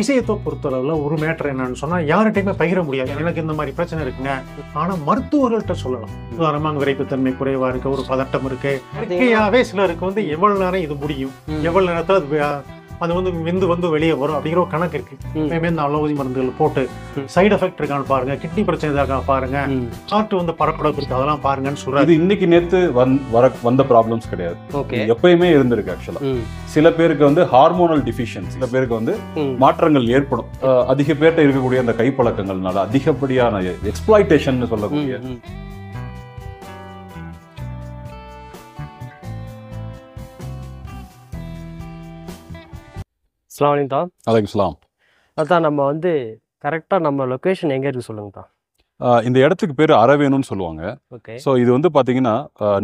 விஷயத்தை பொறுத்தளவில் ஒரு மேட்டர் என்னன்னு சொன்னால் யார்கிட்டையுமே பகிர முடியாது. எனக்கு இந்த மாதிரி பிரச்சனை இருக்குங்க, ஆனால் மருத்துவர்கள்ட்ட சொல்லலாம். உதாரணமாக விரைப்புத்தன்மை குறைவாக இருக்கு, ஒரு பதட்டம் இருக்கு. இயற்கையாகவே சிலருக்கு வந்து எவ்வளவு நேரம் இது முடியும், எவ்வளவு நேரத்தில் அது வந்து விந்து வந்து வெளியே வரும் அப்படிங்கிற ஒரு கணக்கு இருக்கு. எப்பயுமே இந்த அலோபதி மருந்துகள் போட்டு சைடு எஃபெக்ட் இருக்கான்னு பாருங்க, கிட்னி பிரச்சனை இருக்கான்னு பாருங்க, ஹார்ட் வந்து படப்படப்பு இருக்கு அதெல்லாம் பாருங்கன்னு சொல்றாரு. இது இன்னைக்கு நேத்து வந்த ப்ராப்ளம்ஸ் கிடையாது, எப்பயுமே இருந்திருக்கு. ஆக்சுவலா சில பேருக்கு வந்து ஹார்மோனல் டிஃபிஷியன்சி, சில பேருக்கு வந்து மாற்றங்கள் ஏற்படும். அதிக பேர்ட்ட இருக்கக்கூடிய அந்த கைப்பழக்கங்கள்னால அதிகப்படியான எக்ஸ்ப்ளாய்டேஷன் சொல்லக்கூடிய அதான் நம்ம வந்து கரெக்டா நம்ம லொகேஷன் எங்க இருக்கு சொல்லுங்க தான். இந்த இடத்துக்கு பேர் அரவேணும்னு சொல்லுவாங்க. ஸோ இது வந்து பார்த்தீங்கன்னா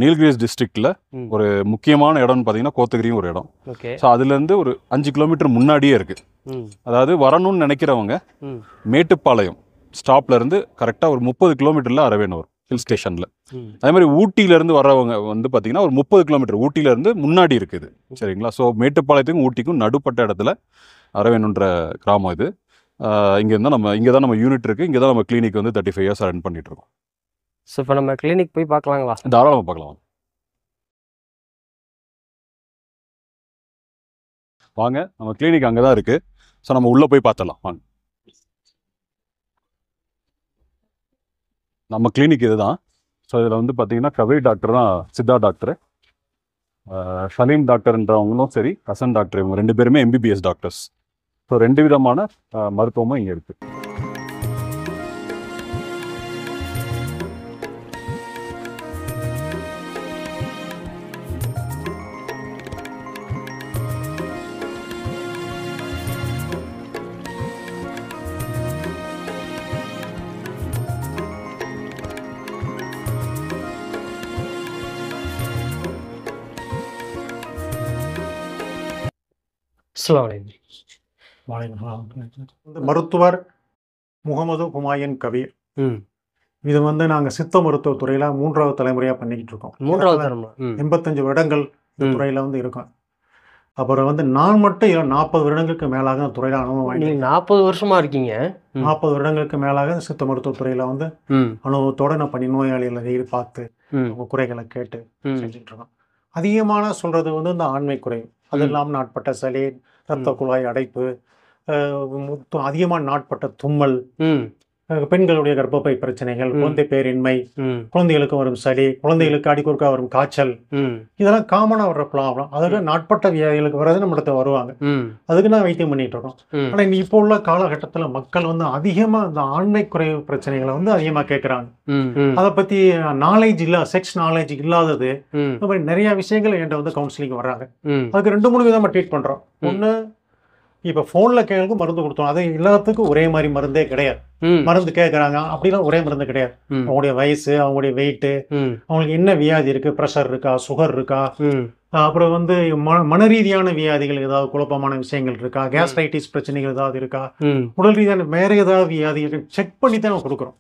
நீலகிரிஸ் டிஸ்ட்ரிக்ட்ல ஒரு முக்கியமான இடம்னு பார்த்தீங்கன்னா கோத்தகிரியும் ஒரு இடம். ஸோ அதுலேருந்து ஒரு 5 கிலோமீட்டர் முன்னாடியே இருக்கு. அதாவது வரணும்னு நினைக்கிறவங்க மேட்டுப்பாளையம் ஸ்டாப்ல இருந்து கரெக்டாக ஒரு 30 கிலோமீட்டர்ல அரவேணு வரும் ஹில் ஸ்டேஷன்ல. அதே மாதிரி ஊட்டியிலேருந்து வர்றவங்க வந்து பார்த்தீங்கன்னா ஒரு 30 கிலோமீட்டர் ஊட்டியிலேருந்து முன்னாடி இருக்குது. சரிங்களா? ஸோ மேட்டுப்பாளையத்துக்கும் ஊட்டிக்கும் நடுப்பட்ட இடத்துல அரவேணுன்ற கிராமம் இது. இங்கே தான் நம்ம யூனிட் இருக்குது, இங்கே தான் நம்ம கிளினிக் வந்து 35 இயர்ஸ் ரன் பண்ணிட்டு இருக்கோம். ஸோ இப்போ நம்ம கிளினிக் போய் பார்க்கலாங்களா? தாராளமாக பார்க்கலாம், வாங்க. நம்ம கிளினிக் அங்கே தான் இருக்குது. ஸோ நம்ம உள்ளே போய் பார்த்துடலாம் வாங்க. நம்ம கிளினிக் இதுதான். ஸோ இதில் வந்து பார்த்தீங்கன்னா கவிரி டாக்டர் தான் சித்தா டாக்டரு, ஷலீம் டாக்டர்ன்றவங்களும் சரி, ஹசன் டாக்டர், இவங்க 2 பேருமே MBBS டாக்டர்ஸ். ஸோ 2 விதமான மருத்துவமும் இங்கே இருக்குது. மருத்துவர் முகமது ஹுமாயூன் கபீர். இது வந்து நாங்கள் சித்த மருத்துவத்துறையில் 3வது தலைமுறையாக பண்ணிக்கிட்டு இருக்கோம். 85 வருடங்கள் இந்த துறையில் வந்து இருக்கோம். அப்புறம் வந்து நான் மட்டும் 40 வருடங்களுக்கு மேலாக அந்த துறையில் அனுபவம். 40 வருஷமா இருக்கீங்க? 40 வருடங்களுக்கு மேலாக சித்த மருத்துவத்துறையில் வந்து அனுபவத்தோடு நான் பண்ணி நோயாளிகளை டெய்லி பார்த்து அவங்க குறைகளை கேட்டு செஞ்சுட்டு இருக்கோம். அதிகமான சொல்றது வந்து இந்த ஆண்மை குறை, அது இல்லாமல் நாட்பட்ட சளி, ரத்த குழாய் அடைப்பு, அதிகமாக நாட்பட்ட தும்மல், பெண்களுடைய கர்ப்பப்பை பிரச்சனைகள், குழந்தை பேரின்மை, குழந்தைகளுக்கு வரும் சளி, குழந்தைகளுக்கு அடிக்கொருக்கா வரும் காய்ச்சல், இதெல்லாம் காமனாக வர்ற ப்ராப்ளம். அதோட நாட்பட்ட வியாதிகளுக்கு வர்றது நம்மகிட்ட வருவாங்க. அதுக்கு நான் வைத்தியம் பண்ணிட்டு இருக்கோம். ஆனால் இப்போ உள்ள காலகட்டத்தில் மக்கள் வந்து அதிகமாக இந்த ஆண்மை குறைவு பிரச்சனைகளை வந்து அதிகமாக கேட்குறாங்க. அதை பற்றி நாலேஜ் இல்லை, செக்ஸ் நாலேஜ் இல்லாதது, இந்த மாதிரி நிறைய விஷயங்கள் என்கிட்ட வந்து கவுன்சிலிங் வர்றாங்க. அதுக்கு 2-3 விதமாக ட்ரீட் பண்ணுறோம். ஒன்று, இப்போ ஃபோனில் கேளுக்கு மருந்து கொடுத்தோம், அது எல்லாத்துக்கும் ஒரே மாதிரி மருந்தே கிடையாது. மருந்து கேட்குறாங்க அப்படிலாம் ஒரே மருந்து கிடையாது. அவங்களுடைய வயசு, அவங்களுடைய வெயிட்டு, அவங்களுக்கு என்ன வியாதி இருக்கு, ப்ரெஷர் இருக்கா, சுகர் இருக்கா, அப்புறம் வந்து மனரீதியான வியாதிகள் ஏதாவது குழப்பமான விஷயங்கள் இருக்கா, கேஸ்ட்ரைட்டிஸ் பிரச்சனைகள் ஏதாவது இருக்கா, உடல் ரீதியான வேற ஏதாவது வியாதி செக் பண்ணி தான் நம்ம கொடுக்குறோம்.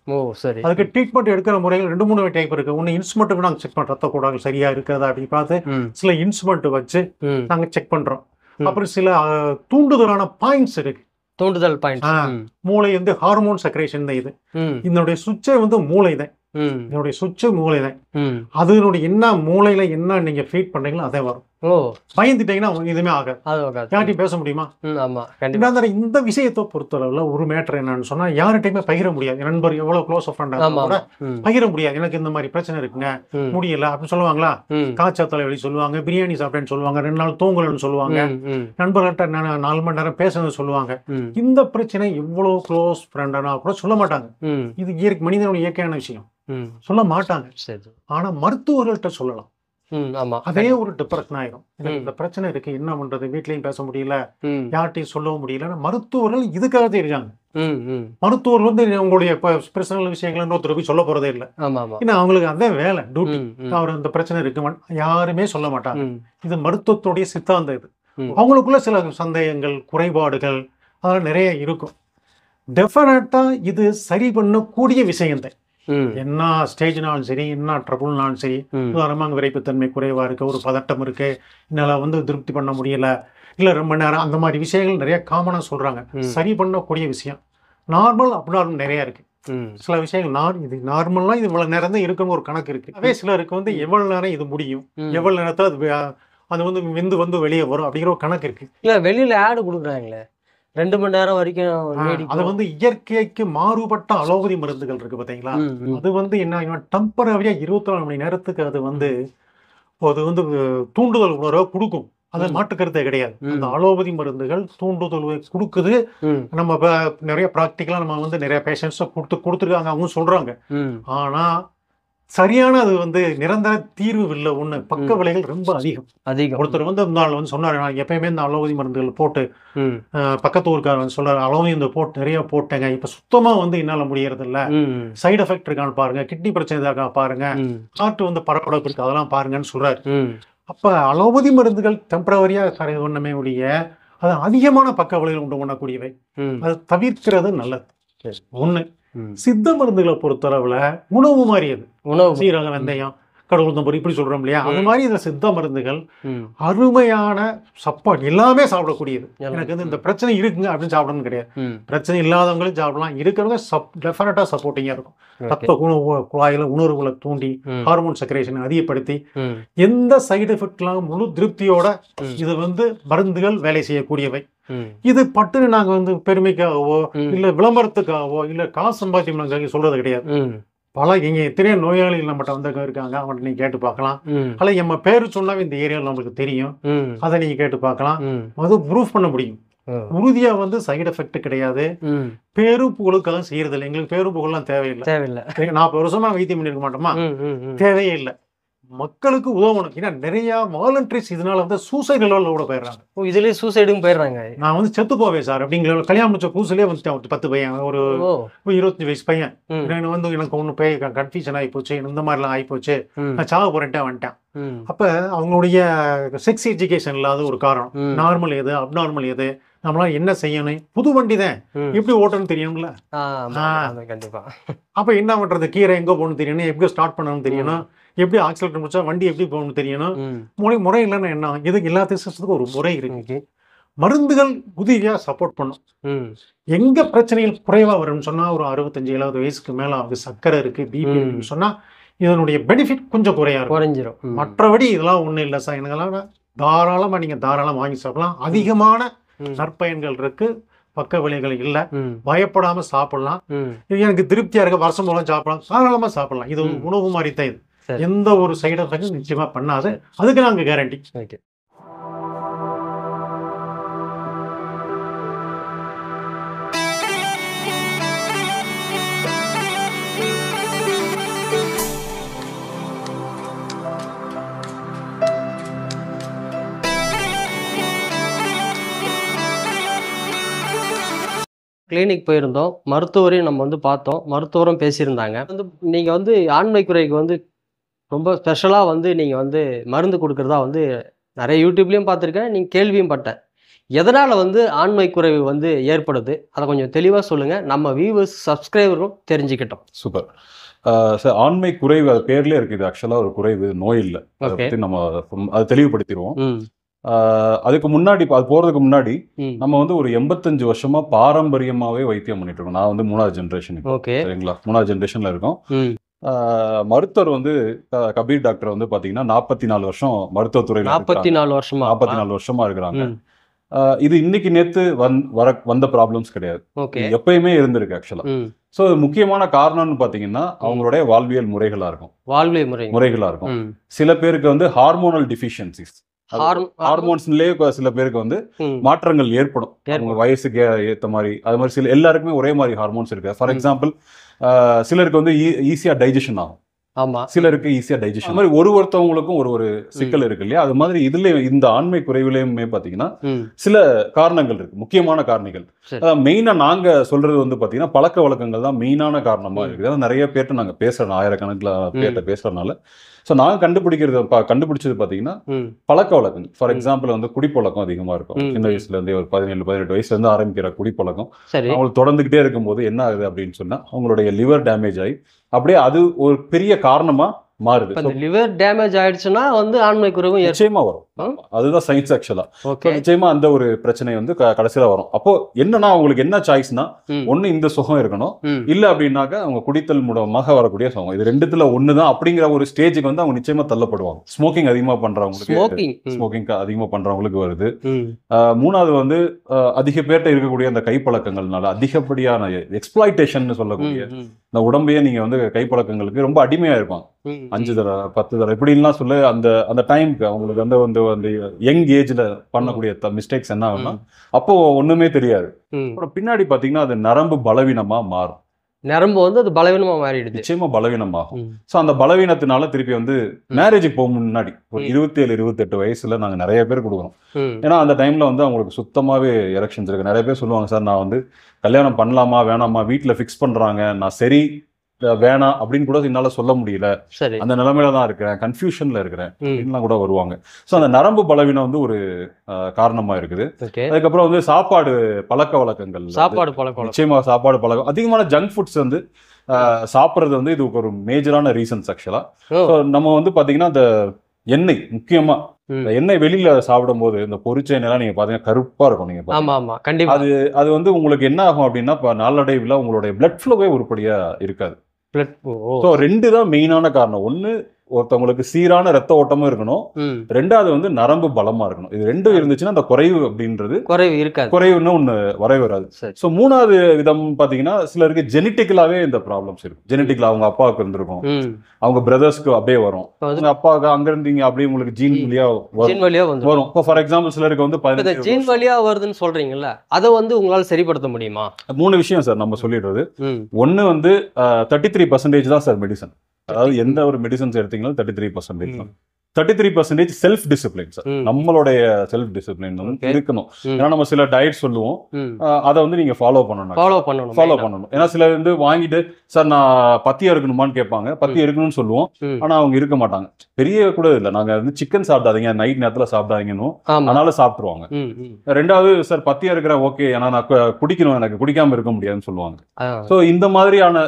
அதுக்கு ட்ரீட்மெண்ட் எடுக்கிற முறைகள் 2-3 டைப் இருக்கு. ஒன்று இன்ஸ்ட்ருமெண்ட் நாங்கள் செக் பண்ணுறோம், ரத்த கூடாங்கள் சரியா இருக்கிறதா அப்படின்னு பார்த்து சில இன்ஸ்ட்ருமெண்ட் வச்சு நாங்கள் செக் பண்ணுறோம். அப்புறம் சில தூண்டுதலான பாயிண்ட்ஸ் இருக்கு. தூண்டுதல் பாயிண்ட், மூளை வந்து ஹார்மோன் செக்ரேஷன் தான். இது இதனுடைய சுவிட்சே வந்து மூளை தான். இதனுடைய சுவிட்சு மூளை தான். அதனுடைய என்ன மூளையில என்ன நீங்க ஃபீட் பண்றீங்களோ அதே வரும். பயந்துட்டீங்கன்னா எதுவுமே ஆகாது. யார்கிட்டையும் பேச முடியுமா? இந்த விஷயத்தை பொறுத்தளவுல ஒரு மேட்டர் என்னன்னு சொன்னா யார்கிட்டையுமே பகிர முடியாது. நண்பர் எவ்வளவு க்ளோஸ் ஃப்ரெண்டா கூட பகிர முடியாது. எனக்கு இந்த மாதிரி பிரச்சனை இருக்குங்க, முடியல அப்படின்னு சொல்லுவாங்களா? காய்ச்சல் தலைவலி சொல்லுவாங்க, பிரியாணி சாப்பிட்டேன்னு சொல்லுவாங்க, 2 நாள் தூங்கலன்னு சொல்லுவாங்க, நண்பர்கள்ட்ட 4 மணி நேரம் பேசுன்னு சொல்லுவாங்க. இந்த பிரச்சனை எவ்வளவு க்ளோஸ் ஃப்ரெண்டானா கூட சொல்ல மாட்டாங்க. இது மனிதனுடைய இயற்கையான விஷயம், சொல்ல மாட்டாங்க. ஆனா மருத்துவர்கள்ட்ட சொல்லலாம். அதே ஒரு டிப்ரெஷன் ஆயிடும். எனக்கு இந்த பிரச்சனை இருக்கு, என்ன பண்றது, வீட்லயும் பேச முடியல, யார்கிட்டையும் சொல்லவும் முடியல. மருத்துவர்கள் இதுக்காக தெரிஞ்சாங்க. மருத்துவர்கள் வந்து உங்களுடைய பர்சனல் விஷயங்கள் இன்னொருத்தர் போய் சொல்ல போறதே இல்லை. ஏன்னா அவங்களுக்கு அதே வேலை, டியூட்டி. அவர் இந்த பிரச்சனை இருக்கு யாருமே சொல்ல மாட்டாங்க. இது மருத்துவத்துடைய சித்தாந்தம். இது அவங்களுக்குள்ள சில சந்தேகங்கள், குறைபாடுகள் அதெல்லாம் நிறைய இருக்கும். டெஃபினட்டா இது சரி பண்ணக்கூடிய விஷயந்தான். என்ன ஸ்டேஜ்னாலும் சரி, என்ன ட்ரபுள்னாலும் சரி, உதாரணமாக விரைப்புத்தன்மை குறைவா இருக்கு, ஒரு பதட்டம் இருக்கு, என்னால் வந்து திருப்தி பண்ண முடியல, இல்லை ரொம்ப நேரம், அந்த மாதிரி விஷயங்கள் நிறைய காமனாக சொல்கிறாங்க. சரி பண்ணக்கூடிய விஷயம் நார்மல் அப்நார்மல் நிறையா இருக்குது. சில விஷயங்கள் இது நார்மல்னா இது இவ்வளோ நேரம் தான் இருக்குன்னு ஒரு கணக்கு இருக்குது. அதே சிலருக்கு வந்து எவ்வளோ நேரம் இது முடியும், எவ்வளோ நேரத்தில் அது வந்து வந்து வெளியே வரும் அப்படிங்கிற ஒரு கணக்கு இருக்குது. இல்லை வெளியில் ஆடு கொடுக்குறாங்களே 2 மணி நேரம் வரைக்கும். அது வந்து இயற்கைக்கு மாறுபட்ட அலோபதி மருந்துகள் இருக்கு பார்த்தீங்களா, அது வந்து என்ன டெம்பரரியா 24 மணி நேரத்துக்கு அது வந்து தூண்டுதல் உணர்வை கொடுக்கும். அது மாட்டுக்கருத்தே கிடையாது. அந்த அலோபதி மருந்துகள் தூண்டுதல் கொடுக்குது. நம்ம நிறைய ப்ராக்டிக்கலா நம்ம வந்து நிறைய பேஷண்ட்ஸை கொடுத்துருக்காங்க, அவங்க சொல்றாங்க. ஆனா சரியான அது வந்து நிரந்தர தீர்வு இல்லை. ஒண்ணு பக்க விலைகள் ரொம்ப அதிகம். ஒருத்தர் வந்து சொன்னாரு, நான் எப்பயுமே இந்த அலோபதி மருந்துகள் போட்டு பக்கத்து ஊருக்காரன் சொல்றாரு, அலோபதி இந்த போட்டு நிறைய போட்டேங்க, இப்ப சுத்தமா வந்து என்னால முடியறது இல்ல, சைடு எஃபெக்ட் இருக்கான்னு பாருங்க, கிட்னி பிரச்சனை இருக்கா பாருங்க, ஹார்ட் வந்து படப்படப்பு இருக்கு அதெல்லாம் பாருங்கன்னு சொல்றாரு. அப்ப அலோபதி மருந்துகள் டெம்பரவரியா ஒண்ணுமே உடைய அது அதிகமான பக்க விளைவுகள் உண்டு பண்ணக்கூடியவை. அது தவிர்க்கிறது நல்லது. ஒண்ணு சித்த மருந்துகளை பொறுத்தளவுல உணவு மாதிரி, அது சீரகம், வெந்தயம், கடவுள் இப்படி சொல்றோம் இல்லையா, அது மாதிரி இந்த சித்த மருந்துகள் அருமையான சப்போர்ட், எல்லாமே சாப்பிடக்கூடியது. எனக்கு வந்து இந்த பிரச்சனை இருக்குங்க அப்படின்னு சாப்பிடணும் கிடையாது. பிரச்சனை இல்லாதவங்களும் சாப்பிடலாம், இருக்கிறவங்க டெஃபினட்டா சப்போர்ட்டிங்கா இருக்கும். ரத்த குழாயில உணர்வுகளை தூண்டி ஹார்மோன் செக்ரேஷனை அதிகப்படுத்தி எந்த சைடு எஃபெக்ட்லாம் முழு திருப்தியோட இது வந்து மருந்துகள் வேலை செய்யக்கூடியவை. இது பட்டுன்னு நாங்க வந்து பெருமைக்காகவோ இல்ல விளம்பரத்துக்காகவோ இல்ல காசு சம்பாத்தியம் சொல்றது கிடையாது. பல இங்க எத்தனையோ நோயாளிகள் நம்மகிட்ட வந்து இருக்காங்க, அவங்கள்ட்ட நீங்க கேட்டு பார்க்கலாம். அல்ல நம்ம பேரு சொன்னாவே இந்த ஏரியாவில் நம்மளுக்கு தெரியும், அதை நீங்க கேட்டு பார்க்கலாம். அது ப்ரூஃப் பண்ண முடியும். உறுதியா வந்து சைடு எஃபெக்ட் கிடையாது. பேரு புகழுக்காக செய்யறது இல்லை. எங்களுக்கு பேரு புகழ்லாம் தேவையில்லை. 40 வருஷமா வைத்தியம் பண்ணிருக்க மாட்டோமா, தேவையே இல்லை. மக்களுக்கு உதவணும். ஏன்னா நிறைய வாலண்டரிஸ் இதனால வந்து சூசைட் லெவலில் கூட போயிடுறாங்க. இதுலயே சூசைடும் போயிடுறாங்க. நான் வந்து செத்து போவேன் சார் அப்படிங்கிற கல்யாணம் முடிச்ச புதுசுலேயே வந்து 10 பையன், ஒரு 25 வயசு பையன் வந்து எனக்கு ஒன்று போய் கன்ஃபியூஷன் ஆகி போச்சு, இந்த மாதிரிலாம் ஆகி போச்சு, நான் சாக போறேன்ட்டே வந்துட்டேன். அப்ப அவங்களுடைய செக்ஸ் எஜுகேஷன் இல்லாத ஒரு காரணம். நார்மல் எது, அப்நார்மல் எது, நம்மளால என்ன செய்யணும், புது வண்டி தான் எப்படி ஓட்டணும்னு தெரியும்ல. கண்டிப்பா. அப்ப என்ன பண்றது, கீரை எங்க போகணும்னு தெரியணும், எப்படி ஸ்டார்ட் பண்ணணும்னு தெரியணும், எப்படி ஆக்சிலேட்டர் முடிச்சா வண்டி எப்படி போகணும்னு தெரியணும். முறை இல்லைன்னா என்ன, இதுக்கு எல்லா சிஸ்டத்துக்கும் ஒரு முறை இருக்கு. மருந்துகள் உதவியா சப்போர்ட் பண்ணும். எங்க பிரச்சனைகள் குறைவா வரும்னு சொன்னா, ஒரு 65-70 வயசுக்கு மேல அவங்க சர்க்கரை இருக்கு, பிபி இருக்குன்னு சொன்னா இதனுடைய பெனிஃபிட் கொஞ்சம் குறைஞ்சிரும். மற்றபடி இதெல்லாம் ஒண்ணும் இல்லை சார், எனக்கெல்லாம் தாராளமா நீங்க தாராளமா வாங்கி சாப்பிடலாம். அதிகமான நற்பயன்கள் இருக்கு, பக்க விளைவுகள் இல்லை, பயப்படாம சாப்பிடலாம். எனக்கு திருப்தியா இருக்க வருஷம் மூலம் சாப்பிடலாம், தாராளமா சாப்பிடலாம். இது உணவு மாதிரி தான். இது எந்த ஒரு சைடு எஃபெக்டும் நிச்சயமா பண்ணாது, அதுக்கு நாங்க கேரண்டி. கிளினிக் போயிருந்தோம், மருத்துவரையும் நம்ம வந்து பார்த்தோம், மருத்துவரும் பேசியிருந்தாங்க. வந்து நீங்கள் வந்து ஆண்மை குறைக்கு வந்து ரொம்ப ஸ்பெஷலாக வந்து நீங்கள் வந்து மருந்து கொடுக்குறதா வந்து நிறைய யூடியூப்லேயும் பார்த்துருக்கேன், நீங்கள் கேள்வியும் பட்டேன். எதனால் வந்து ஆண்மை குறைவு வந்து ஏற்படுது, அதை கொஞ்சம் தெளிவாக சொல்லுங்கள், நம்ம வியூவர்ஸ் சப்ஸ்கிரைபரும் தெரிஞ்சுக்கிட்டோம். Super sir. ஆண்மை குறைவு அது பேர்லேயே இருக்குது, இது ஆக்சுவலாக ஒரு குறைவு, நோய் இல்லை. அதை பற்றி நம்ம அதை தெளிவுபடுத்திடுவோம். அதுக்கு முன்னாடி அது போறதுக்கு முன்னாடி நம்ம வந்து ஒரு 85 வருஷமா பாரம்பரியமாவே வைத்தியம் பண்ணிட்டு இருக்கோம். நான் வந்து 3வது ஜென்ரேஷன், சரிங்களா, 3வது ஜென்ரேஷன்ல இருக்கோம். மருத்துவர் வந்து கபீர் டாக்டர் வந்து பாத்தீங்கன்னா 44 வருஷம் மருத்துவத்துறையில 44 வருஷமா இருக்கிறாங்க. இது இன்னைக்கு நேத்து வந்த ப்ராப்ளம்ஸ் கிடையாது, எப்பயுமே இருந்திருக்கு ஆக்சுவலா. ஸோ முக்கியமான காரணம்னு பாத்தீங்கன்னா அவங்களுடைய வாழ்வியல் முறைகளா இருக்கும். சில பேருக்கு வந்து ஹார்மோனல் டிஃபிஷியன்சிஸ், ஹார்மோன்ஸ்லயே சில பேருக்கு வந்து மாற்றங்கள் ஏற்படும், அவங்க வயசுக்கு ஏற்ற மாதிரி. அது மாதிரி சில எல்லாருக்குமே ஒரே மாதிரி ஹார்மோன்ஸ் இருக்கு. ஃபார் எக்ஸாம்பிள் சிலருக்கு வந்து ஈஸியா டைஜஷன் ஆகும், சிலருக்கு ஈஸியா டைஜஷன். மாதிரி ஒருத்தவங்களுக்கும் ஒரு சிக்கல் இருக்கு இல்லையா. அது மாதிரி இதுல இந்த ஆண்மை குறைவிலையுமே பாத்தீங்கன்னா சில காரணங்கள் இருக்கு, முக்கியமான காரணிகள். மெயினா நாங்க சொல்றது வந்து பாத்தீங்கன்னா பழக்க வழக்கங்கள் தான் மெயினான காரணமா இருக்குது. நிறைய பேர்ட்ட நாங்க பேசுறோம், ஆயிரக்கணக்கில் பேர்ட்ட பேசுறதுனால. ஸோ நாங்கள் கண்டுபிடிச்சது பார்த்தீங்கன்னா பழக்க வழக்கங்கள். ஃபார் எக்ஸாம்பிள் வந்து குடிப்பழக்கம் அதிகமாக இருக்கும். சின்ன வயசுலேருந்தே ஒரு 17-18 வயசுலேருந்து ஆரம்பிக்கிற குடிப்பழக்கம் அவங்களுக்கு தொடர்ந்துக்கிட்டே இருக்கும்போது என்ன ஆகுது அப்படின்னு சொன்னால் அவங்களுடைய லிவர் டேமேஜ் ஆகி அப்படியே அது ஒரு பெரிய காரணமாக மாறுது. இப்ப இந்த லிவர் டேமேஜ் ஆயிடுச்சுன்னா வந்து ஆண்மை குறைவும் நிச்சயமா வரும். அதுதான் சயின்ஸ் ஆக்சுவலா. நிச்சயமா அந்த ஒரு பிரச்சனை வந்து கடைசியில வரும். அப்போ என்னன்னா அவங்களுக்கு என்ன சாய்ஸ்னா, ஒண்ணு இந்த சுகம் இருக்கணும், இல்ல அப்படின்னாக்க அவங்க குடித்தல் மூலமாக வரக்கூடிய சுகம். இது ரெண்டுத்துல ஒண்ணுதான் அப்படிங்கிற ஒரு ஸ்டேஜுக்கு வந்து அவங்க நிச்சயமா தள்ளப்படுவாங்க. ஸ்மோக்கிங் அதிகமா பண்றவங்களுக்கு, ஸ்மோக்கிங் அதிகமா பண்றவங்களுக்கு வருது. மூணாவது வந்து அதிக பேர்ட்ட இருக்கக்கூடிய அந்த கைப்பழக்கங்கள்னால அதிகப்படியான எக்ஸ்ப்ளாய்டேஷன் சொல்லக்கூடிய இந்த உடம்பையே நீங்க வந்து கைப்பழக்கங்களுக்கு ரொம்ப அடிமையா இருப்பாங்க. 5 தடவை 10 தடவை இப்படின்லாம் சொல்ல அந்த டைமுக்கு அவங்களுக்கு வந்து அந்த யங் ஏஜ்ல பண்ணக்கூடிய மிஸ்டேக்ஸ் என்ன ஆகும்னா அப்போ ஒண்ணுமே தெரியாது. அப்புறம் பின்னாடி பாத்தீங்கன்னா அது நரம்பு பலவீனமா மாறும். நரம்பு வந்து அது பலவீனமா மாறிடுது. நிச்சயமா பலவீனமாகும். ஸோ அந்த பலவீனத்தினால திருப்பி வந்து மேரேஜுக்கு போக முன்னாடி ஒரு 27-28 வயசுல நாங்க நிறைய பேர் கொடுக்குறோம். ஏன்னா அந்த டைம்ல வந்து அவங்களுக்கு சுத்தமாவே எரெக்ஷன்ஸ் இருக்கு. நிறைய பேர் சொல்லுவாங்க, சார் நான் வந்து கல்யாணம் பண்ணலாமா வேணாமா, வீட்டுல ஃபிக்ஸ் பண்றாங்க, நான் சரி வேணாம் அப்படின்னு கூட என்னால சொல்ல முடியல, அந்த நிலைமையில தான் இருக்கிறேன், கன்ஃபியூஷன்ல இருக்கிறேன் அப்படின்லாம் கூட வருவாங்க. ஸோ அந்த நரம்பு பலவீனம் வந்து ஒரு காரணமா இருக்குது. அதுக்கப்புறம் வந்து சாப்பாடு பழக்க வழக்கங்கள், நிச்சயமா சாப்பாடு பழக்கம், அதிகமான ஜங்க் ஃபுட்ஸ் வந்து சாப்பிட்றது வந்து இது ஒரு மேஜரான ரீசன்ஸ் ஆக்சுவலா. நம்ம வந்து பாத்தீங்கன்னா இந்த எண்ணெய், முக்கியமா எண்ணெய் வெளியில சாப்பிடும் போது இந்த பொரிச்ச எண்ணெய்லாம் நீங்க பாத்தீங்கன்னா கருப்பா இருக்கும். நீங்க அது வந்து உங்களுக்கு என்ன ஆகும் அப்படின்னா நாளடைவில் உங்களுடைய பிளட் ஃப்ளோவே உருப்படியா இருக்காது. ஸோ 2 தான் மெயினான காரணம். ஒண்ணு ஒருத்தவங்களுக்கு சீரான ரத்த ஓட்டமும் இருக்கணும், ரெண்டாவது வந்து நரம்பு பலமா இருக்கணும். இது ரெண்டும் இருந்துச்சுன்னா அந்த குறைவு அப்படின்றது குறைவுன்னு ஒண்ணு வரவே வராது. ஸோ மூணாவது விதம் பாத்தீங்கன்னா சிலருக்கு ஜெனட்டிக்கலாவே இந்த ப்ராப்ளம்ஸ் இருக்கும். ஜெனட்டிக்கலா அவங்க அப்பாவுக்கு இருந்திருக்கும், அவங்க பிரதர்ஸ்க்கு அப்படியே வரும், அவங்க அப்பாவுக்கு அங்க இருந்தீங்க அப்படியே உங்களுக்கு ஜீன் வழியா வரும். இப்போ ஃபார் எக்ஸாம்பிள் சிலருக்கு வந்து ஜீன் வழியா வருதுன்னு சொல்றீங்கல்ல, அதை வந்து உங்களால சரிப்படுத்த முடியுமா? 3 விஷயம் சார் நம்ம சொல்லிடுறது. ஒண்ணு வந்து 33% தான் சார் மெடிசன். அதாவது எந்த ஒரு மெடிசன்ஸ் எடுத்தீங்களும் 33% தான். 33% செல்ஃப் டிசிப்ளின் சார். நம்மளுடைய செல்ஃப் டிசிப்ளின் வந்து இருக்கணும். ஏன்னா நம்ம சில டயட் சொல்லுவோம், அதை வந்து நீங்க ஃபாலோ பண்ணணும். ஏன்னா சில வந்து வாங்கிட்டு சார் நான் பத்தியா இருக்கணுமான்னு கேட்பாங்க, பத்தியா இருக்கணும்னு சொல்லுவோம், ஆனா அவங்க இருக்க மாட்டாங்க. பெரிய கூட இல்லை, நாங்க வந்து சிக்கன் சாப்பிடாதீங்க, நைட் நேரத்துல சாப்பிடாதீங்கன்னு, அதனால சாப்பிட்டுருவாங்க. ரெண்டாவது சார் பத்தியா இருக்கிற ஓகே, ஏன்னா நான் குடிக்கணும், எனக்கு குடிக்காம இருக்க முடியாதுன்னு சொல்லுவாங்க. ஸோ இந்த மாதிரியான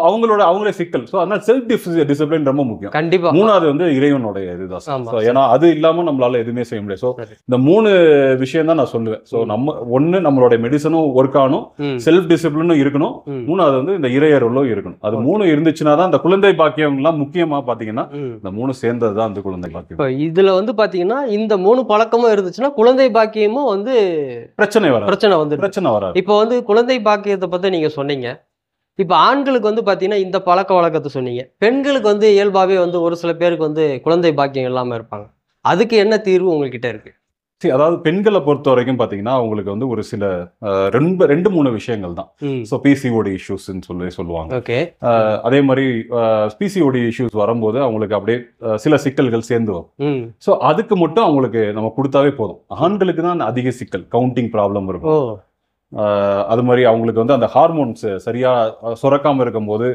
அவங்களே சிக்கல். ஸோ அதனால செல்ஃப் டிசிப்ளின் ரொம்ப முக்கியம். கண்டிப்பா. மூணாவது வந்து இறைவனுடைய இதுதான். ஏன்னா அது இல்லாம நம்மளால எதுவுமே செய்ய முடியாது. ஸோ இந்த 3 விஷயம் தான் நான் சொல்லுவேன். ஸோ ஒண்ணு நம்மளுடைய மெடிசனும் ஒர்க் ஆகணும், செல்ஃப் டிசிப்ளினும் இருக்கணும், மூணாவது வந்து இந்த இறையருளும் இருக்கணும். அது 3 இருந்துச்சுன்னா தான் இந்த குழந்தை பாக்கியம் எல்லாம் முக்கியமா பாத்தீங்கன்னா இந்த 3 சேர்ந்தது தான் அந்த குழந்தை பாக்கியம். இதுல வந்து பாத்தீங்கன்னா இந்த 3 பழக்கமும் இருந்துச்சுன்னா குழந்தை பாக்கியமும் வந்து பிரச்சனை வராது. இப்போ வந்து குழந்தை பாக்கியத்தை பத்தி நீங்க சொன்னீங்க. இப்போ ஆண்களுக்கு வந்து பார்த்தீங்கன்னா இந்த பழக்க வழக்கத்தை சொன்னீங்க. பெண்களுக்கு வந்து இயல்பாகவே வந்து ஒரு சில பேருக்கு வந்து குழந்தை பாக்கியம் இல்லாமல் இருப்பாங்க. அதுக்கு என்ன தீர்வு உங்ககிட்ட இருக்கு? சரி, அதாவது பெண்களை பொறுத்த வரைக்கும் பார்த்தீங்கன்னா அவங்களுக்கு வந்து ஒரு சில 2-3 விஷயங்கள் தான். ஸோ பிசிஓடி இஷ்யூஸ்ன்னு சொல்லுவாங்க. ஓகே. அதே மாதிரி பிசிஓடி இஷ்யூஸ் வரும்போது அவங்களுக்கு அப்படியே சில சிக்கல்கள் சேர்ந்து வரும். ஸோ அதுக்கு மட்டும் அவங்களுக்கு நம்ம கொடுத்தாவே போதும். ஆண்களுக்கு தான் அதிக சிக்கல், கவுண்டிங் ப்ராப்ளம் இருக்கும். அது மாதிரி அவங்களுக்கு வந்து அந்த ஹார்மோன்ஸ் சரியா சுரக்காம இருக்கும்போது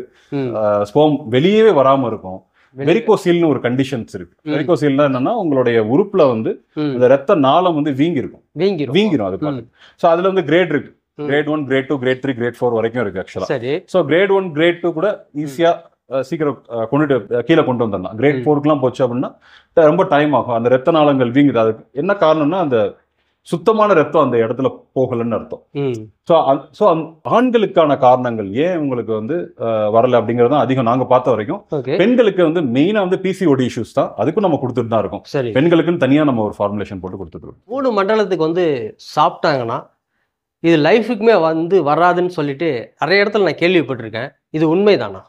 ஸ்பெர்ம் வெளியவே வராம இருக்கும். வெரிகோசீல்னு ஒரு கண்டிஷன்ஸ் இருக்கு. வெரிகோசீல்னா என்னன்னா உங்களுடைய உறுப்புல வந்து அந்த ரத்த நாளம் வந்து வீங்கிரும் அது பாட்டு. ஸோ அதுல வந்து கிரேட் இருக்கு. கிரேட் 1, கிரேட் 2, கிரேட் 3, கிரேட் 4 வரைக்கும் இருக்கு ஆக்சுவலா. ஸோ கிரேட் 1, கிரேட் 2 கூட ஈஸியா சீக்கிரம் கீழே கொண்டு வந்துடலாம். கிரேட் 4க்குலாம் போச்சு அப்படின்னா ரொம்ப டைம் ஆகும். அந்த ரத்த நாளங்கள் வீங்குது. அதுக்கு என்ன காரணம்னா அந்த சுத்தமான ரத்தம் அந்த இடத்துல போகலன்னு அர்த்தம். ஸோ ஆண்களுக்கான காரணங்கள் ஏன் உங்களுக்கு வந்து வரல அப்படிங்கிறது அதிகம் நாங்க பார்த்த வரைக்கும். பெண்களுக்கு வந்து மெயினா வந்து பிசிஓடி இஷ்யூஸ் தான். அதுக்கும் நம்ம கொடுத்துட்டு தான் இருக்கோம். பெண்களுக்குன்னு தனியா நம்ம ஒரு ஃபார்முலேஷன் போட்டு கொடுத்துட்டு இருக்கோம். 3 மண்டலத்துக்கு வந்து சாப்பிட்டாங்கன்னா இது லைஃபுக்குமே வந்து வராதுன்னு சொல்லிட்டு நிறைய இடத்துல நான் கேள்விப்பட்டிருக்கேன். இது உண்மைதானா?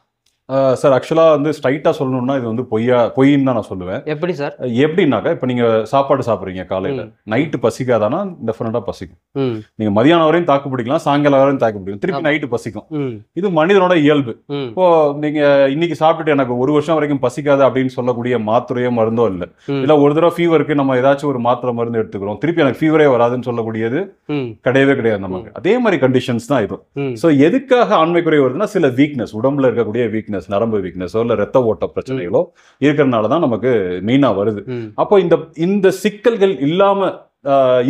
சார் ஆக்சுவலாக வந்து ஸ்ட்ரைட்டாக சொல்லணும்னா இது வந்து பொய்ன்னு தான் நான் சொல்லுவேன். எப்படி சார்? எப்படின்னாக்கா இப்போ நீங்கள் சாப்பாடு சாப்பிட்றீங்க காலையில், நைட்டு பசிக்காதானா? டெஃபினட்டாக பசிக்கும். நீங்கள் மதியானம் வரையும் தாக்கு பிடிக்கலாம், சாயங்காலம் வரையும் தாக்கு பிடிக்கும், திருப்பி நைட்டு பசிக்கும். இது மனிதனோட இயல்பு. இப்போ நீங்கள் இன்னைக்கு சாப்பிட்டுட்டு எனக்கு 1 வருஷம் வரைக்கும் பசிக்காது அப்படின்னு சொல்லக்கூடிய மாத்திரையோ மருந்தோ இல்லை. இல்லை ஒரு தடவை ஃபீவருக்கு நம்ம ஏதாச்சும் ஒரு மாத்திரை மருந்து எடுத்துக்கிறோம், திருப்பி எனக்கு ஃபீவரே வராதுன்னு சொல்லக்கூடியது கிடையவே கிடையாது நமக்கு. அதே மாதிரி கண்டிஷன்ஸ் தான் இது. ஸோ எதுக்காக ஆண்மை குறைவு வருதுன்னா சில வீக்னஸ், உடம்புல இருக்கக்கூடிய வீக்னஸ், நரம்பு வீக்னஸோ இல்ல ரத்த ஓட்ட பிரச்சனைகளோ இருக்கிறதுனால தான் நமக்கு மெயினா வருது. அப்போ இந்த சிக்கல்கள் இல்லாம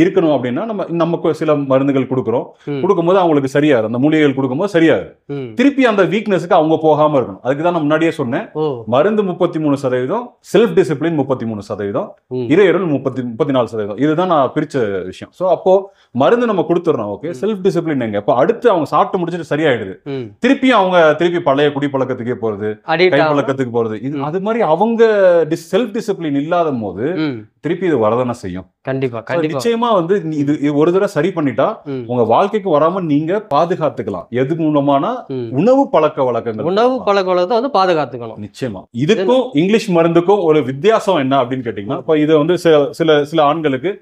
இருக்கணும் அப்படின்னா நமக்கு சில மருந்துகள் கொடுக்கும்போது அவங்களுக்கு சரியாரு, அந்த மூலிகைகள் கொடுக்கும்போது சரியாரு. திருப்பி அந்த வீக்னஸுக்கு அவங்க போகாம இருக்கணும். அதுக்கு தான் நான் முன்னாடியே சொன்னேன், மருந்து 33%, செல்ஃப் டிசிப்ளின் 33%, இறையருள் 34%. இதுதான் நான் பிரிச்ச விஷயம். ஸோ அப்போ மருந்து நம்ம கொடுத்துறோம், ஓகே, செல்ஃப் டிசிப்ளின் எங்க? இப்போ அடுத்து அவங்க சாப்பிட்டு முடிச்சுட்டு சரியாயிடுது, திருப்பி பழைய குடிப்பழக்கத்துக்கே போறது, கை பழக்கத்துக்கு போறது. இது அது மாதிரி அவங்க செல்ஃப் டிசிப்ளின் இல்லாத போது திருப்பி இது வரதானே செய்யும். கண்டிப்பா நிச்சயமா வந்து இது ஒரு தடவை சரி பண்ணிட்டா உங்க வாழ்க்கைக்கு வராம நீங்க பாதுகாத்துக்கலாம். எது மூலமான உணவு பழக்க வழக்கத்தை வந்து பாதுகாத்துக்கணும். நிச்சயமா. இதுக்கும் இங்கிலீஷ் மருந்துக்கும் ஒரு வித்தியாசம் என்ன அப்படின்னு கேட்டீங்கன்னா, இப்ப இது வந்து சில ஆண்களுக்கு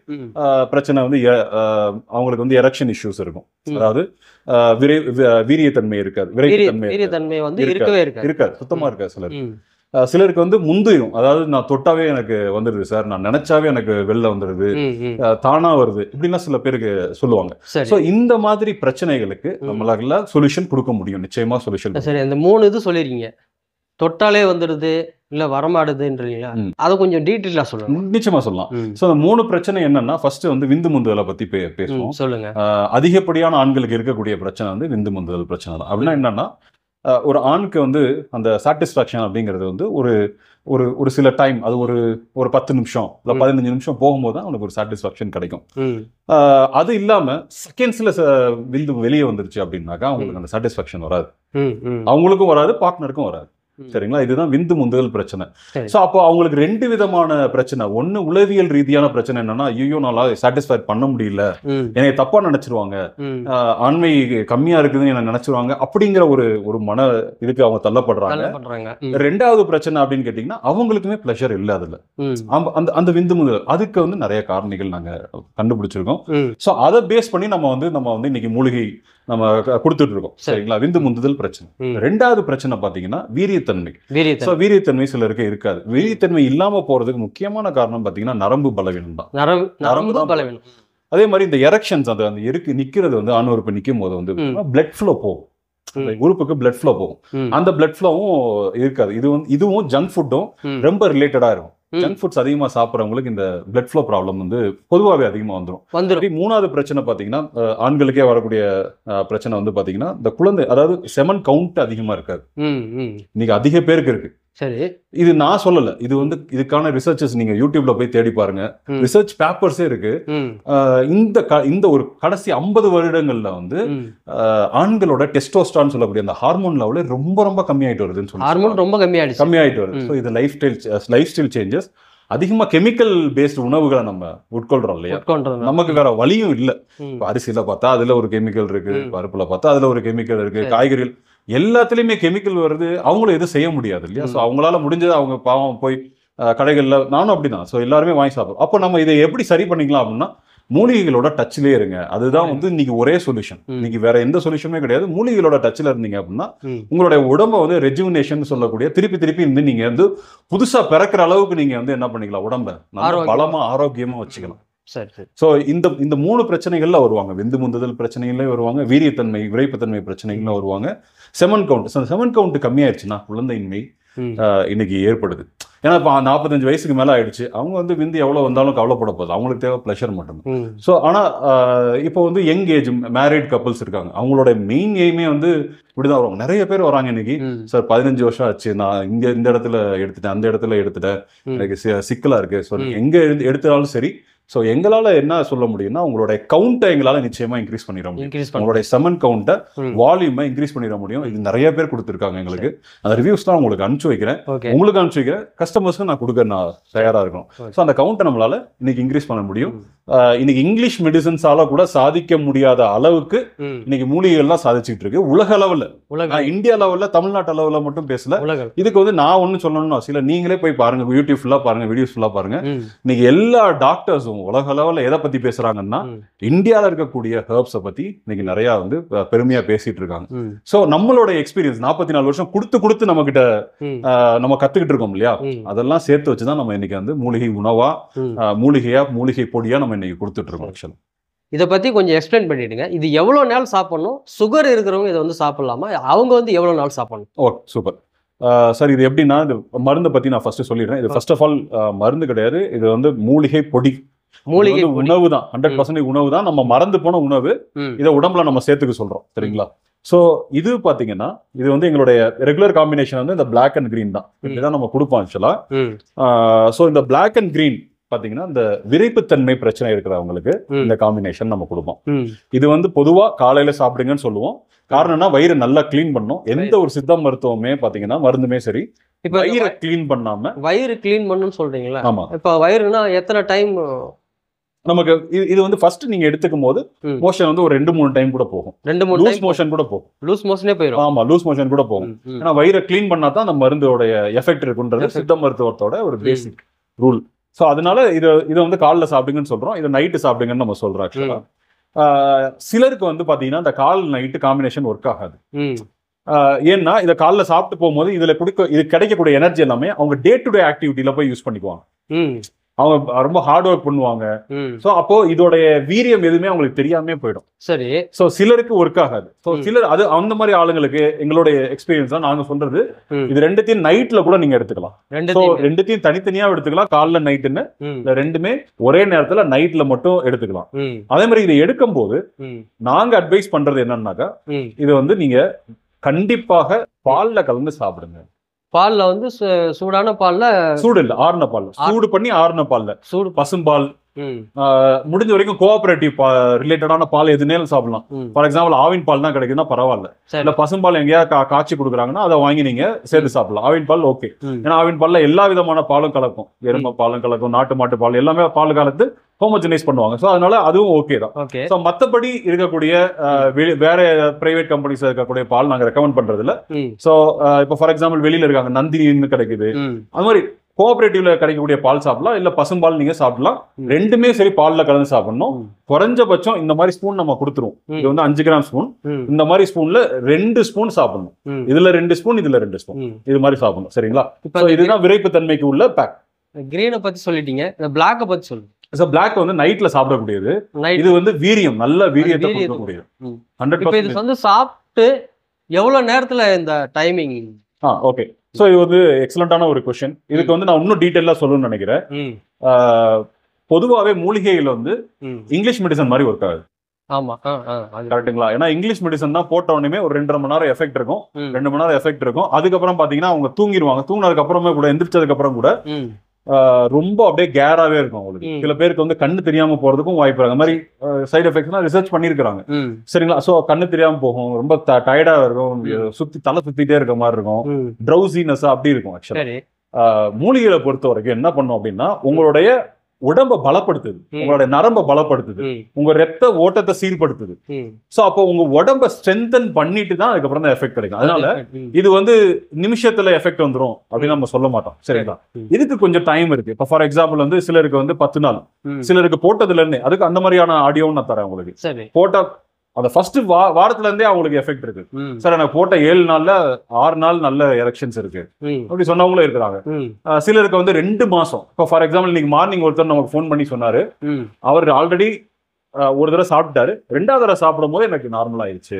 பிரச்சனை வந்து அவங்களுக்கு வந்து எரெக்ஷன் இஷ்யூஸ் இருக்கும். அதாவது வீரியத்தன்மை இருக்காது, வீரியத்தன்மை வந்து இருக்காது, சுத்தமா இருக்காது. சிலருக்கு வந்து முந்திரும், அதாவது நான் தொட்டாவே எனக்கு வந்துருது சார், நான் நினைச்சாவே எனக்கு வெளில வந்துருது, தானா வருது, இப்படின்னா சில பேருக்கு சொல்லுவாங்க. சோ இந்த மாதிரி பிரச்சனைகளுக்கு நம்மளால சொல்யூஷன் கொடுக்க முடியும், நிச்சயமா சொல்யூஷன். சரி, அந்த 3 இது சொல்லிருக்கீங்க, தொட்டாலே வந்துடுது இல்ல வரமாடுதுன்றீங்களா, அதை கொஞ்சம் டீட்டெயிலா சொல்லுங்க. நிச்சயமா சொல்லலாம். சோ அந்த 3 பிரச்சனை என்னன்னா, ஃபர்ஸ்ட் வந்து விந்து முந்துதலை பத்தி பேசுவோம். சொல்லுங்க. அதிகப்படியான ஆண்களுக்கு இருக்கக்கூடிய பிரச்சனை வந்து விந்து முந்துதல் பிரச்சனை தான். அப்படின்னா என்னன்னா, ஒரு ஆணுக்கு வந்து அந்த சாட்டிஸ்ஃபேக்ஷன் அப்படிங்கிறது வந்து ஒரு சில டைம், அது ஒரு 10 நிமிஷம் இல்லை 15 நிமிஷம் போகும்போது தான் அவனுக்கு ஒரு சாட்டிஸ்ஃபேக்ஷன் கிடைக்கும். அது இல்லாம செகண்ட்ஸ்ல விந்து வெளியே வந்துருச்சு அப்படின்னாக்கா அவங்களுக்கு அந்த சாட்டிஸ்ஃபேக்ஷன் வராது, அவங்களுக்கும் வராது, பார்ட்னருக்கும் வராது. சரிங்களா? இதுதான் விந்து முந்துதல் பிரச்சனை. சோ அப்போ அவங்களுக்கு 2 விதமான பிரச்சனை. ஒண்ணு உளவியல் ரீதியான பிரச்சனை, என்னன்னா ஐயோ நாளா சாட்டிஸ்ஃபை பண்ண முடியல, என்னை தப்பா நினைச்சிருவாங்க, ஆண்மை கம்மியா இருக்குதுன்னு என்ன நினைச்சிருவாங்க, அப்படிங்கிற ஒரு மன இதுக்கு அவங்க தள்ளப்படுறாங்க. 2வது பிரச்சனை அப்படின்னு கேட்டீங்கன்னா, அவங்களுக்குமே பிளஷர் இல்ல அதுல, அந்த விந்து முந்துதல். அதுக்கு வந்து நிறைய காரணிகள் நாங்க கண்டுபிடிச்சிருக்கோம். சோ அதை பேஸ் பண்ணி நம்ம வந்து இன்னைக்கு மூலிகை நம்ம கொடுத்துட்டு இருக்கோம். சரிங்களா? விந்து முந்துதல் பிரச்சனை. 2வது பிரச்சனை பாத்தீங்கன்னா வீரியத்தன்மை சிலருக்கு இருக்காது. வீரியத்தன்மை இல்லாம போறதுக்கு முக்கியமான காரணம் பாத்தீங்கன்னா நரம்பு பலவீனம் தான். நரம்பு பலவீனம். அதே மாதிரி இந்த எரெக்ஷன்ஸ், அந்த நிக்கிறது வந்து ஆண் உறுப்பு நிக்கும் போது வந்து பிளட் ஃப்ளோ போகும், உறுப்புக்கு பிளட் ஃப்ளோ போகும். அந்த பிளட் ஃப்ளோவும் இருக்காது. இதுவும் ஜங்க் ஃபுட்டும் ரொம்ப ரிலேட்டடா இருக்கும். ஜங்க் ஃபுட்ஸ் அதிகமா சாப்பிட்றவங்களுக்கு இந்த பிளட் ஃப்ளோ ப்ராப்ளம் வந்து பொதுவாகவே அதிகமா வந்துடும். 3வது பிரச்சனை பாத்தீங்கன்னா, ஆண்களுக்கே வரக்கூடிய பிரச்சனை வந்து பாத்தீங்கன்னா, இந்த குழந்தை, அதாவது செமன் கவுண்ட் அதிகமா இருக்காது. இன்னைக்கு அதிக பேருக்கு இருக்கு. சரி, இது நான் சொல்லல, இது வந்து இதுக்கான ரிசர்ச்சஸ் நீங்க யூடியூப்ல போய் தேடி பாருங்க, ரிசர்ச் பேப்பர்ஸே இருக்கு. இந்த ஒரு கடைசி 50 வருடங்கள்ல வந்து ஆண்களோட டெஸ்டோஸ்டரான் சொல்லக்கூடிய அந்த ஹார்மோன் லெவல் ரொம்ப ரொம்ப கம்மியாயிட்டு வருதுன்னு சொல்லி, ஹார்மோன் ரொம்ப கம்மியாயிட்டு வருது. ஸோ இது லைஃப் ஸ்டைல் சேஞ்சஸ். அதிகமா கெமிக்கல் பேஸ்ட் உணவுகளை நம்ம உட்கொள்றோம் இல்லையா, நமக்கு வேற வழியும் இல்லை. அரிசியில பார்த்தா அதுல ஒரு கெமிக்கல் இருக்கு, பருப்புல பார்த்தா அதுல ஒரு கெமிக்கல் இருக்கு, காய்கறிகள் எல்லாத்துலயுமே கெமிக்கல் வருது, அவங்களும் எதுவும் செய்ய முடியாது இல்லையா. ஸோ அவங்களால முடிஞ்சது அவங்க பாவம் போய் கடைகள்ல, நானும் அப்படிதான், ஸோ எல்லாருமே வாங்கி சாப்பிடும். அப்போ நம்ம இதை எப்படி சரி பண்ணிக்கலாம் அப்படின்னா, மூலிகைகளோட டச்லேயே இருங்க. அதுதான் வந்து இன்னைக்கு ஒரே சொல்யூஷன். இன்னைக்கு வேற எந்த சொல்யூஷனுமே கிடையாது. மூலிகைகளோட டச்ல இருந்தீங்க அப்படின்னா உங்களுடைய உடம்ப வந்து ரெஜுவினேஷன் சொல்லக்கூடிய திருப்பி வந்து நீங்க வந்து புதுசா பிறக்கிற அளவுக்கு நீங்க வந்து என்ன பண்ணிக்கலாம், உடம்ப நல்ல பலமா ஆரோக்கியமா வச்சுக்கலாம். சோ இந்த 3 பிரச்சனைகள்ல வருவாங்க. விந்து முந்துதல் பிரச்சனைகள்ல வருவாங்க, வீரியத்தன்மை விரைப்புத்தன்மை பிரச்சனைகள்ல வருவாங்க, செமன் கவுண்ட் கம்மியாயிருச்சுன்னா குழந்தையின்மை இன்னைக்கு ஏற்படுது. ஏன்னா இப்போ 45 வயசுக்கு மேல ஆயிடுச்சு, அவங்க வந்து விந்து எவ்வளவு வந்தாலும் கவலைப்பட போகுது, அவங்களுக்கு தேவை பிளஷர் மட்டும்தான். ஸோ ஆனா இப்போ வந்து யங் ஏஜ் மேரிட் கப்புள்ஸ் இருக்காங்க, அவங்களோட மெயின் எய்மே வந்து இப்படிதான் வருவாங்க. நிறைய பேர் வராங்க இன்னைக்கு, சார் 15 வருஷம் ஆச்சு, நான் இந்த இடத்துல எடுத்துட்டேன், அந்த இடத்துல எடுத்துட்டேன், எனக்கு சிக்கலா இருக்கு, ஸோ எங்க எடுத்தாலும் சரி. ஸோ எங்களால் என்ன சொல்ல முடியும்னா, உங்களுடைய கவுண்ட்டை எங்களால் நிச்சயமா இன்க்ரீஸ் பண்ணிட முடியும். உங்களுடைய செமன் கவுண்ட்டை, வால்யூமை இன்க்ரீஸ் பண்ணிட முடியும். இது நிறைய பேர் கொடுத்துருக்காங்க எங்களுக்கு. அந்த ரிவ்யூஸ் தான் உங்களுக்கு அனுப்பிச்சு வைக்கிறேன், கஸ்டமர்ஸ்க்கு நான் கொடுக்க நான் தயாராக இருக்கணும். ஸோ அந்த கவுண்ட்டை நம்மளால இன்னைக்கு இன்க்ரீஸ் பண்ண முடியும். இன்னைக்கு இங்கிலீஷ் மெடிசன்ஸால கூட சாதிக்க முடியாத அளவுக்கு இன்னைக்கு மூலிகைகள்லாம் சாதிச்சுட்டு இருக்கு உலக அளவுல. இந்தியா லெவல்ல, தமிழ்நாட்டு அளவுல மட்டும் பேசல. இதுக்கு வந்து நான் ஒண்ணு சொல்லணும்னு அவசியம் இல்லை, நீங்களே போய் பாருங்க, யூடியூப் ஃபுல்லா பாருங்க, வீடியோஸ் ஃபுல்லா பாருங்க. இன்னைக்கு எல்லா டாக்டர்ஸும் உலக அளவுல எதை பத்தி பேசுறாங்கன்னா, இந்தியால இருக்கக்கூடிய ஹெர்ப்ஸை பத்தி இன்னைக்கு நிறைய வந்து பெருமையா பேசிட்டு இருக்காங்க. சோ நம்மளோட எக்ஸ்பீரியன்ஸ் 44 வருஷம் கொடுத்து நம்ம கிட்ட நம்ம கத்துக்கிட்டு இருக்கோம் இல்லையா, அதெல்லாம் சேர்த்து வச்சுதான் நம்ம இன்னைக்கு வந்து மூலிகை உணவா, மூலிகை பொடியா நம்ம இன்னைக்கு கொடுத்துட்டு இருக்கோம். ஆக்சுவலா இதை பத்தி கொஞ்சம் எக்ஸ்பிளைன் பண்ணிடுங்க. இது எவ்வளவு நாள் சாப்பிடணும்? சுகர் இருக்கிறவங்க இதை வந்து சாப்பிடலாமா? அவங்க வந்து எவ்வளவு நாள் சாப்பிடணும்? ஓ சூப்பர் சார். இது எப்படின்னா, இது மருந்தை பத்தி நான் ஃபர்ஸ்ட் சொல்லிடுறேன். இது ஃபர்ஸ்ட் ஆஃப் ஆல் மருந்து கிடையாது, இது வந்து மூலிகை பொடி. மூலிகை உணவு தான், 100% உணவு தான். நம்ம மறந்து போன உணவு, இதை உடம்புல நம்ம சேர்த்துக்க சொல்றோம். சரிங்களா? ஸோ இது பாத்தீங்கன்னா இது வந்து எங்களுடைய ரெகுலர் காம்பினேஷன் வந்து இந்த பிளாக் அண்ட் கிரீன் தான். இப்படிதான் நம்ம கொடுப்போம் ஆக்சுவலா. ஸோ இந்த பிளாக் அண்ட் கிரீன் பாத்தீங்கன்னா இந்த விரைப்புத்தன்மை பிரச்சனை இருக்கிறவங்களுக்கு இந்த காம்பினேஷன் நம்ம கொடுப்போம். இது வந்து பொதுவா காலையில சாப்பிடுங்கன்னு சொல்லுவோம். காரணம்னா வயிறு நல்லா கிளீன் பண்ணும். எந்த ஒரு சித்த மருத்துவமே பாத்தீங்கன்னா மருந்துமே சரி, இப்ப வயிறு கிளீன் பண்ணாம வயிறு கிளீன் பண்ணணும்னு சொல்றீங்களா? ஆமா. இப்ப வயிறுனா எத்தனை டைம் நமக்கு இது வந்து ஃபர்ஸ்ட் நீங்க எடுத்துக்கும் போது மோஷன் வந்து ஒரு 2-3 டைம் கூட போகும். 2-3 லூஸ் மோஷன் கூட போகும். லூஸ் மோஷனே போயிடும். ஆமா, லூஸ் மோஷன் கூட போகும். ஏன்னா வயிறை கிளீன் பண்ணா தான் அந்த மருந்தோட எஃபெக்ட் இருக்குன்றது சித்த மருத்துவத்தோட ஒரு பேசிக் ரூல். ஸோ அதனால இதை வந்து காலைல சாப்பிடுங்கன்னு சொல்றோம். இதை நைட்டு சாப்பிடுங்கன்னு நம்ம சொல்றோம். ஆக்சுவலா சிலருக்கு வந்து பாத்தீங்கன்னா இந்த கால் நைட்டு காம்பினேஷன் ஒர்க் ஆகாது. ஏன்னா இதை காலைல சாப்பிட்டு போகும்போது இது கிடைக்கக்கூடிய எனர்ஜி எல்லாமே அவங்க டே டு டே ஆக்டிவிட்டியில போய் யூஸ் பண்ணிக்குவாங்க. அவங்க ரொம்ப ஹார்ட் ஒர்க் பண்ணுவாங்க. சோ அப்போ இதோடைய வீரியம் எதுவுமே அவங்களுக்கு தெரியாம போயிடும். சரி. சோ சிலருக்கு ஒர்க் ஆகாது. சோ சிலர் அது அந்த மாதிரி ஆளுங்களுக்கு எங்களுடைய எக்ஸ்பீரியன்ஸ் தான் நாங்க சொல்றது. இது ரெண்டுத்தையும் நைட்ல கூட நீங்க எடுத்துக்கலாம். ரெண்டுத்தையும் தனித்தனியா எடுத்துக்கலாம். காலைல நைட்டுன்னு ரெண்டுமே ஒரே நேரத்துல நைட்ல மட்டும் எடுத்துக்கலாம். அதே மாதிரி இதை எடுக்கும் போது நாங்க அட்வைஸ் பண்றது என்னன்னாக்கா, இது வந்து நீங்க கண்டிப்பாக பால்ல கலந்து சாப்பிடுங்க. பால்ல வந்து சூடான பால்ல, சூடு இல்ல ஆறுன பால்ல, சூடு பண்ணி ஆறுன பால்ல, சூடு பசும்பால், முடிஞ்ச வரைக்கும் கோஆபரேட்டிவ் ரிலேட்டடான பால் எதுனேலும் சாப்பிடலாம். ஃபார் எக்ஸாம்பிள் ஆவின் பால் தான் கிடைக்குதுன்னா பரவாயில்ல. இல்ல பசும்பால் எங்கேயா காய்ச்சி கொடுக்குறாங்கன்னா அதை வாங்கி நீங்க சேர்த்து சாப்பிடலாம். ஆவின் பால் ஓகே. ஏன்னா ஆவின் பால்ல எல்லா விதமான பாலும் கலக்கும். எருமை பாலும் கலக்கும், நாட்டு மாட்டு பால் எல்லாமே பால் கலந்து ஹோமோஜனைஸ் பண்ணுவாங்க. ஸோ அதனால அதுவும் ஓகே தான். ஸோ மற்றபடி இருக்கக்கூடிய வேற பிரைவேட் கம்பெனிஸ் இருக்கக்கூடிய பால் நாங்கள் ரெக்கமெண்ட் பண்றது இல்லை. ஸோ இப்போ ஃபார் எக்ஸாம்பிள் வெளியில இருக்காங்க நந்தினின்னு கிடைக்குது, அது மாதிரி கோஆபரேட்டிவ்ல கிடைக்கக்கூடிய பால் சாப்பிடலாம். இல்ல பசும்பால் நீங்க சாப்பிடலாம். ரெண்டுமே சரி பால்ல கலந்து சாப்பிடணும். குறைஞ்சபட்சம் இந்த மாதிரி ஸ்பூன் நம்ம கொடுத்துருவோம். இது வந்து 5 கிராம் ஸ்பூன். இந்த மாதிரி ஸ்பூன்ல 2 ஸ்பூன் சாப்பிடணும். இதுல 2 ஸ்பூன், இதுல 2 ஸ்பூன், இது மாதிரி சாப்பிடணும். சரிங்களா? இதுதான் விரைப்பு தன்மைக்கு உள்ள பேக். கிரீனை பத்தி சொல்லிட்டீங்க, இந்த பிளாக்கை பத்தி சொல்லுங்க. பிளாக் வந்து நைட்ல சாப்பிடக்கூடியது. இது வந்து வீரியம், நல்ல வீரியத்தை கொடுக்கக்கூடியது. 100%. இது வந்து சாப்பிட்டு எவ்வளவு நேரத்துல இந்த டைமிங்? ஓகே. ஸோ இது வந்து எக்ஸலண்டான ஒரு கொஸ்டின். இதுக்கு வந்து நான் இன்னும் டீட்டெயிலாக சொல்லணும்னு நினைக்கிறேன். பொதுவாகவே மூலிகைகள் வந்து இங்கிலீஷ் மெடிசன் மாதிரி ஒர்க் ஆகுது. ஆமா, கரெக்டுங்களா? ஏன்னா இங்கிலீஷ் மெடிசன் தான் போட்ட உடனே ஒரு 2.5 மணி நேரம் எஃபெக்ட் இருக்கும். 2 மணி நேரம் எஃபெக்ட் இருக்கும். அதுக்கப்புறம் பாத்தீங்கன்னா அவங்க தூங்கிடுவாங்க. தூங்கினதுக்கு அப்புறமே கூட, எந்திரிச்சதுக்கு அப்புறம் கூட ரொம்ப அப்படியே கேராவே இருக்கும் அவங்களுக்கு. சில பேருக்கு வந்து கண்ணு தெரியாம போறதுக்கும் வாய்ப்பு இருக்கு. அந்த மாதிரி சைடு எஃபெக்ட்ஸ்லாம் ரிசர்ச் பண்ணிருக்காங்க. சரிங்களா? சோ கண்ணு தெரியாம போகும், ரொம்ப டயர்டா இருக்கும், தலை சுத்திட்டே இருக்க மாதிரி இருக்கும், ட்ரௌசினஸ் அப்படி இருக்கும். ஆக்சுவலா மூலிகைகளை பொறுத்த வரைக்கும் என்ன பண்ணும் அப்படின்னா, உங்களுடைய உடம்ப பலப்படுத்துது, உங்களுடைய நரம்ப பலப்படுத்துது, உங்க ரத்த ஓட்டத்தை சீர்படுத்துது. சோ அப்போ உங்க உடம்ப ஸ்ட்ரென்தன் பண்ணிட்டு தான் அதுக்கப்புறம் தான் எஃபெக்ட் கிடைக்கும். அதனால இது வந்து நிமிஷத்துல எஃபெக்ட் வந்துரும் அப்படின்னு நம்ம சொல்ல மாட்டோம். சரிங்களா? இதுக்கு கொஞ்சம் டைம் இருக்கு. இப்போ ஃபார் எக்ஸாம்பிள் வந்து சிலருக்கு வந்து 10 நாள், சிலருக்கு போட்டதுல இருந்தே, அதுக்கு அந்த மாதிரியான ஆடியோவும் நான் தரேன் உங்களுக்கு. போட்டா அந்த ஃபர்ஸ்ட் வாரத்துல இருந்தே அவங்களுக்கு எஃபெக்ட் இருக்கு. சார் எனக்கு போட்ட 7 நாள்ல 6 நாள் நல்ல எலெக்ஷன்ஸ் இருக்கு அப்படி சொன்னவங்களும் இருக்கிறாங்க. சிலருக்கு வந்து 2 மாசம். இப்போ ஃபார் எக்ஸாம்பிள் இன்னைக்கு மார்னிங் ஒருத்தர் நமக்கு ஃபோன் பண்ணி சொன்னாரு, அவர் ஆல்ரெடி ஒரு தடவை சாப்பிட்டாரு, 2வது தடவை சாப்பிடும் போது எனக்கு நார்மல் ஆயிடுச்சு.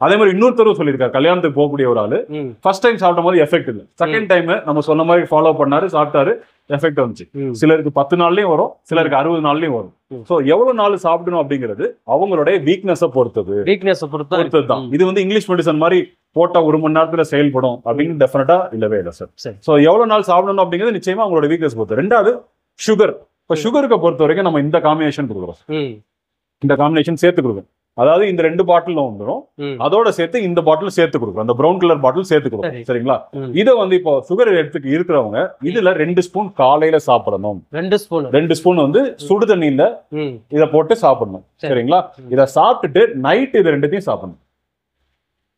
அதே மாதிரி இன்னொருத்தரும் சொல்லியிருக்காரு, கல்யாணத்துக்கு போகக்கூடிய ஒரு ஆளு, ஃபர்ஸ்ட் டைம் சாப்பிடும் போது எஃபெக்ட் இல்லை, செகண்ட் டைம் நம்ம சொன்ன மாதிரி ஃபாலோ பண்ணாரு, சாப்பிட்டாரு, எஃபெக்ட் வந்துச்சு. சிலருக்கு 10 நாள்லயும் வரும், சிலருக்கு 60 நாள்லயும் வரும். சோ எவ்வளவு நாள் சாப்பிடணும் அப்படிங்கிறது அவங்களுடைய வீக்னஸ் பொறுத்தது தான். இது வந்து இங்கிலீஷ் மெடிசன் மாதிரி போட்டா 1 மணி நேரத்துல செயல்படும் அப்படின்னு டெஃபினட்டா இல்லவே இல்லை சார். சோ எவ்வளவு நாள் சாப்பிடணும் அப்படிங்கிறது நிச்சயமா அவங்களோட வீக்னஸ் பொறுத்து. 2வது சுகர். இப்ப சுகருக்கு பொறுத்த வரைக்கும் நம்ம இந்த காம்பினேஷன் கொடுக்குறோம், இந்த காம்பினேஷன் சேர்த்து கொடுக்குறோம். அதாவது இந்த 2 பாட்டில் வந்துடும், அதோட சேர்த்து இந்த பாட்டில் சேர்த்து கொடுக்குறோம், அந்த ப்ரௌன் கலர் பாட்டில் சேர்த்து கொடுக்குறோம். சரிங்களா? இதை வந்து இப்போ சுகர் எடுத்துக்கு இருக்கிறவங்க இதுல 2 ஸ்பூன் காலையில சாப்பிடணும். 2 ஸ்பூன் வந்து சுடு தண்ணியில இதை போட்டு சாப்பிடணும். சரிங்களா? இதை சாப்பிட்டுட்டு நைட் இது 2த்தையும் சாப்பிடணும்.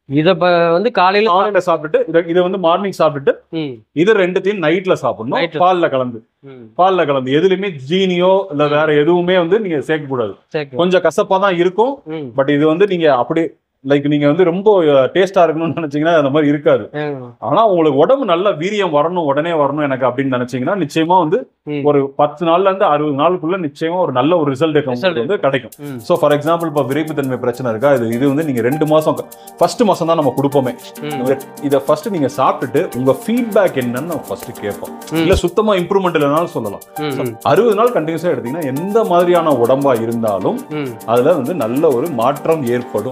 இத வந்து காலையில சாப்பிட்டுட்டு இதை வந்து மார்னிங் சாப்பிட்டுட்டு இது 2த்தையும் நைட்ல சாப்பிடணும். பால்ல கலந்து எதுலயுமே ஜீனியோ இல்ல வேற எதுவுமே வந்து நீங்க சேர்க்க கூடாது. கொஞ்சம் கசப்பா தான் இருக்கும், பட் இது வந்து நீங்க அப்படி லைக் நீங்க வந்து ரொம்ப டேஸ்டா இருக்கணும்னு நினைச்சீங்கன்னா அந்த மாதிரி இருக்காது. ஆனா உங்களுக்கு உடம்பு நல்ல வீரியம் வரணும், உடனே வரணும் எனக்கு அப்படின்னு நினைச்சீங்கன்னா நிச்சயமா வந்து ஒரு 10 நாள்ல இருந்து 60 நாளுக்குள்ள நிச்சயமா ஒரு நல்ல ஒரு ரிசல்ட் வந்து கிடைக்கும். ஸோ ஃபார் எக்ஸாம்பிள் இப்போ விரைப்புத்தன்மை பிரச்சனை இருக்கா, இது வந்து நீங்க 2 மாசம் ஃபர்ஸ்ட் மாசம் தான் நம்ம கொடுப்போமே. இதை ஃபர்ஸ்ட் நீங்க சாப்பிட்டுட்டு உங்க ஃபீட்பேக் என்னன்னு நம்ம ஃபர்ஸ்ட் கேட்போம். இல்ல சுத்தமா இம்ப்ரூவ்மெண்ட் இல்லைனாலும் சொல்லலாம். 60 நாள் கண்டினியூஸா எடுத்தீங்கன்னா எந்த மாதிரியான உடம்பா இருந்தாலும் அதுல வந்து நல்ல ஒரு மாற்றம் ஏற்படும்.